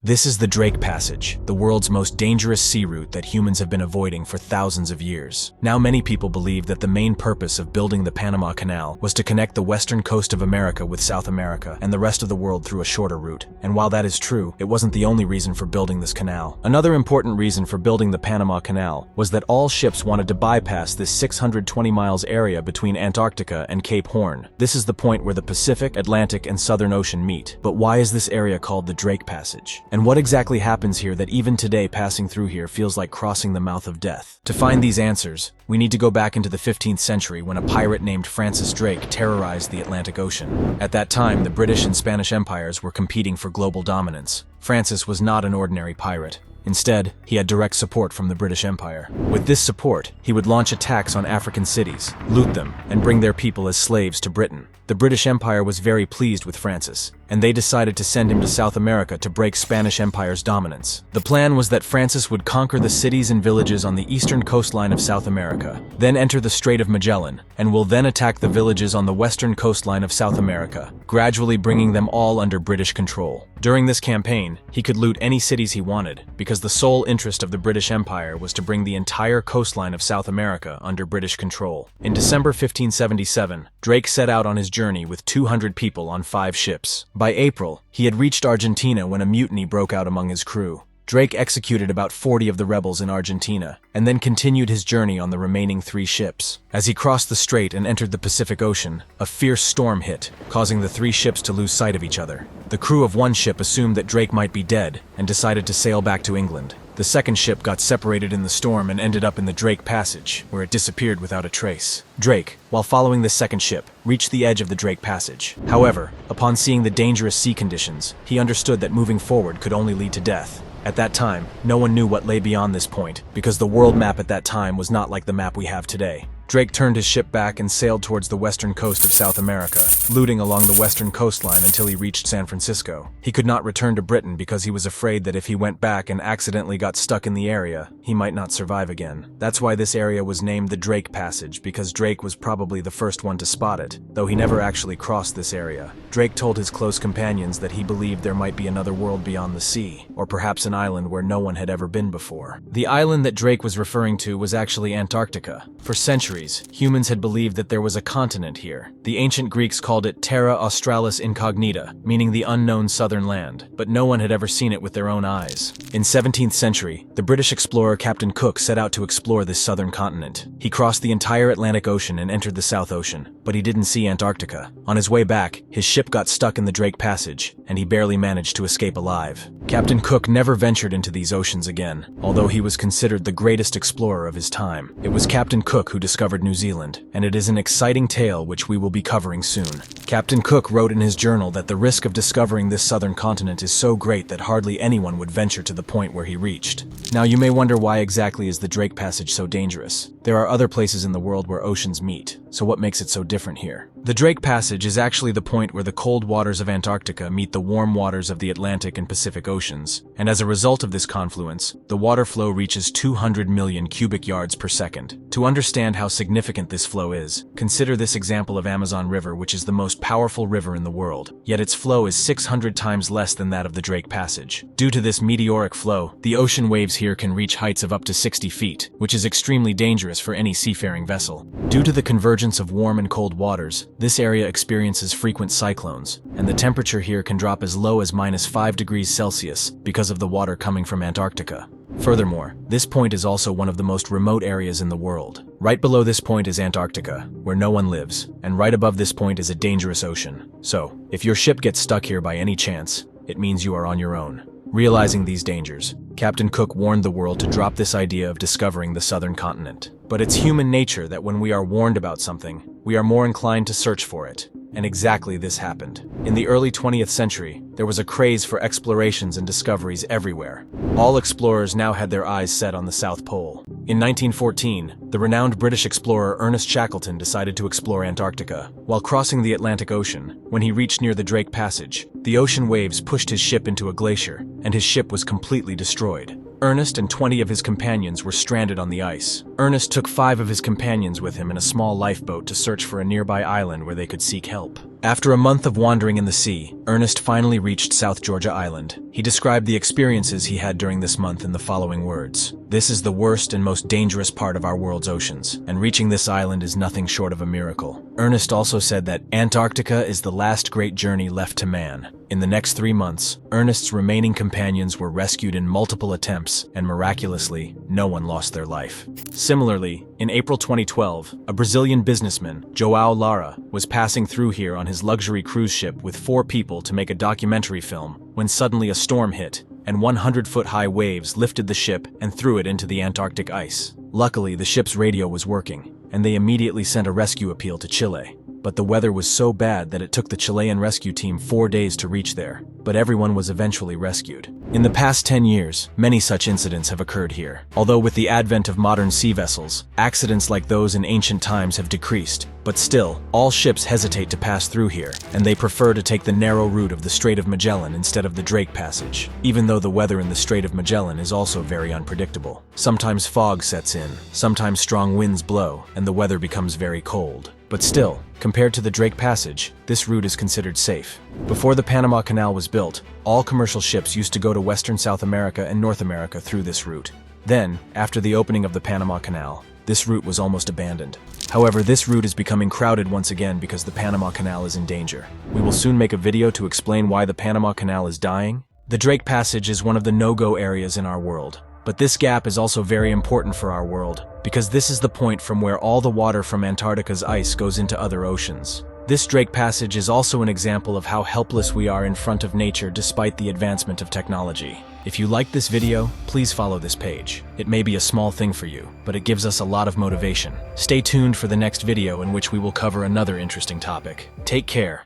This is the Drake Passage, the world's most dangerous sea route that humans have been avoiding for thousands of years. Now many people believe that the main purpose of building the Panama Canal was to connect the western coast of America with South America and the rest of the world through a shorter route. And while that is true, it wasn't the only reason for building this canal. Another important reason for building the Panama Canal was that all ships wanted to bypass this 620 miles area between Antarctica and Cape Horn. This is the point where the Pacific, Atlantic, and Southern Ocean meet. But why is this area called the Drake Passage? And what exactly happens here that even today passing through here feels like crossing the mouth of death? To find these answers, we need to go back into the 15th century when a pirate named Francis Drake terrorized the Atlantic Ocean. At that time, the British and Spanish empires were competing for global dominance. Francis was not an ordinary pirate. Instead, he had direct support from the British Empire. With this support, he would launch attacks on African cities, loot them, and bring their people as slaves to Britain. The British Empire was very pleased with Francis, and they decided to send him to South America to break Spanish Empire's dominance. The plan was that Francis would conquer the cities and villages on the eastern coastline of South America, then enter the Strait of Magellan, and will then attack the villages on the western coastline of South America, gradually bringing them all under British control. During this campaign, he could loot any cities he wanted, because the sole interest of the British Empire was to bring the entire coastline of South America under British control. In December 1577, Drake set out on his journey with 200 people on 5 ships. By April, he had reached Argentina when a mutiny broke out among his crew. Drake executed about 40 of the rebels in Argentina, and then continued his journey on the remaining 3 ships. As he crossed the strait and entered the Pacific Ocean, a fierce storm hit, causing the 3 ships to lose sight of each other. The crew of one ship assumed that Drake might be dead, and decided to sail back to England. The second ship got separated in the storm and ended up in the Drake Passage, where it disappeared without a trace. Drake, while following this second ship, reached the edge of the Drake Passage. However, upon seeing the dangerous sea conditions, he understood that moving forward could only lead to death. At that time, no one knew what lay beyond this point, because the world map at that time was not like the map we have today. Drake turned his ship back and sailed towards the western coast of South America, looting along the western coastline until he reached San Francisco. He could not return to Britain because he was afraid that if he went back and accidentally got stuck in the area, he might not survive again. That's why this area was named the Drake Passage, because Drake was probably the first one to spot it, though he never actually crossed this area. Drake told his close companions that he believed there might be another world beyond the sea, or perhaps an island where no one had ever been before. The island that Drake was referring to was actually Antarctica. For centuries, humans had believed that there was a continent here. The ancient Greeks called it Terra Australis Incognita, meaning the unknown southern land, but no one had ever seen it with their own eyes. In 17th century, the British explorer Captain Cook set out to explore this southern continent. He crossed the entire Atlantic Ocean and entered the South Ocean, but he didn't see Antarctica. On his way back, his ship got stuck in the Drake Passage, and he barely managed to escape alive. Captain Cook never ventured into these oceans again, although he was considered the greatest explorer of his time. It was Captain Cook who discovered New Zealand, and it is an exciting tale which we will be covering soon. Captain Cook wrote in his journal that the risk of discovering this southern continent is so great that hardly anyone would venture to the point where he reached. Now you may wonder, why exactly is the Drake Passage so dangerous? There are other places in the world where oceans meet, so what makes it so different here? The Drake Passage is actually the point where the cold waters of Antarctica meet the warm waters of the Atlantic and Pacific Oceans, and as a result of this confluence, the water flow reaches 200 million cubic yards per second. To understand how significant this flow is, consider this example of Amazon River, which is the most powerful river in the world, yet its flow is 600 times less than that of the Drake Passage. Due to this meteoric flow, the ocean waves here can reach heights of up to 60 feet, which is extremely dangerous for any seafaring vessel. Due to the convergence of warm and cold waters, this area experiences frequent cyclones, and the temperature here can drop as low as -5 degrees Celsius because of the water coming from Antarctica. Furthermore, this point is also one of the most remote areas in the world. Right below this point is Antarctica, where no one lives, and right above this point is a dangerous ocean. So, if your ship gets stuck here by any chance, it means you are on your own. Realizing these dangers, Captain Cook warned the world to drop this idea of discovering the southern continent. But it's human nature that when we are warned about something, we are more inclined to search for it. And exactly this happened. In the early 20th century, there was a craze for explorations and discoveries everywhere. All explorers now had their eyes set on the South Pole. In 1914, the renowned British explorer Ernest Shackleton decided to explore Antarctica. While crossing the Atlantic Ocean, when he reached near the Drake Passage, the ocean waves pushed his ship into a glacier, and his ship was completely destroyed. Ernest and 20 of his companions were stranded on the ice. Ernest took 5 of his companions with him in a small lifeboat to search for a nearby island where they could seek help. After a month of wandering in the sea, Ernest finally reached South Georgia Island. He described the experiences he had during this month in the following words: "This is the worst and most dangerous part of our world's oceans, and reaching this island is nothing short of a miracle." Ernest also said that Antarctica is the last great journey left to man. In the next 3 months, Ernest's remaining companions were rescued in multiple attempts, and miraculously, no one lost their life. Similarly, in April 2012, a Brazilian businessman, João Lara, was passing through here on his luxury cruise ship with 4 people to make a documentary film, when suddenly a storm hit, and 100-foot-high waves lifted the ship and threw it into the Antarctic ice. Luckily, the ship's radio was working, and they immediately sent a rescue appeal to Chile. But the weather was so bad that it took the Chilean rescue team 4 days to reach there, but everyone was eventually rescued. In the past 10 years, many such incidents have occurred here. Although with the advent of modern sea vessels, accidents like those in ancient times have decreased, but still, all ships hesitate to pass through here, and they prefer to take the narrow route of the Strait of Magellan instead of the Drake Passage, even though the weather in the Strait of Magellan is also very unpredictable. Sometimes fog sets in, sometimes strong winds blow, and the weather becomes very cold. But still, compared to the Drake Passage, this route is considered safe. Before the Panama Canal was built, all commercial ships used to go to Western South America and North America through this route. Then, after the opening of the Panama Canal, this route was almost abandoned. However, this route is becoming crowded once again because the Panama Canal is in danger. We will soon make a video to explain why the Panama Canal is dying. The Drake Passage is one of the no-go areas in our world. But this gap is also very important for our world, because this is the point from where all the water from Antarctica's ice goes into other oceans. This Drake Passage is also an example of how helpless we are in front of nature despite the advancement of technology. If you liked this video, please follow this page. It may be a small thing for you, but it gives us a lot of motivation. Stay tuned for the next video in which we will cover another interesting topic. Take care.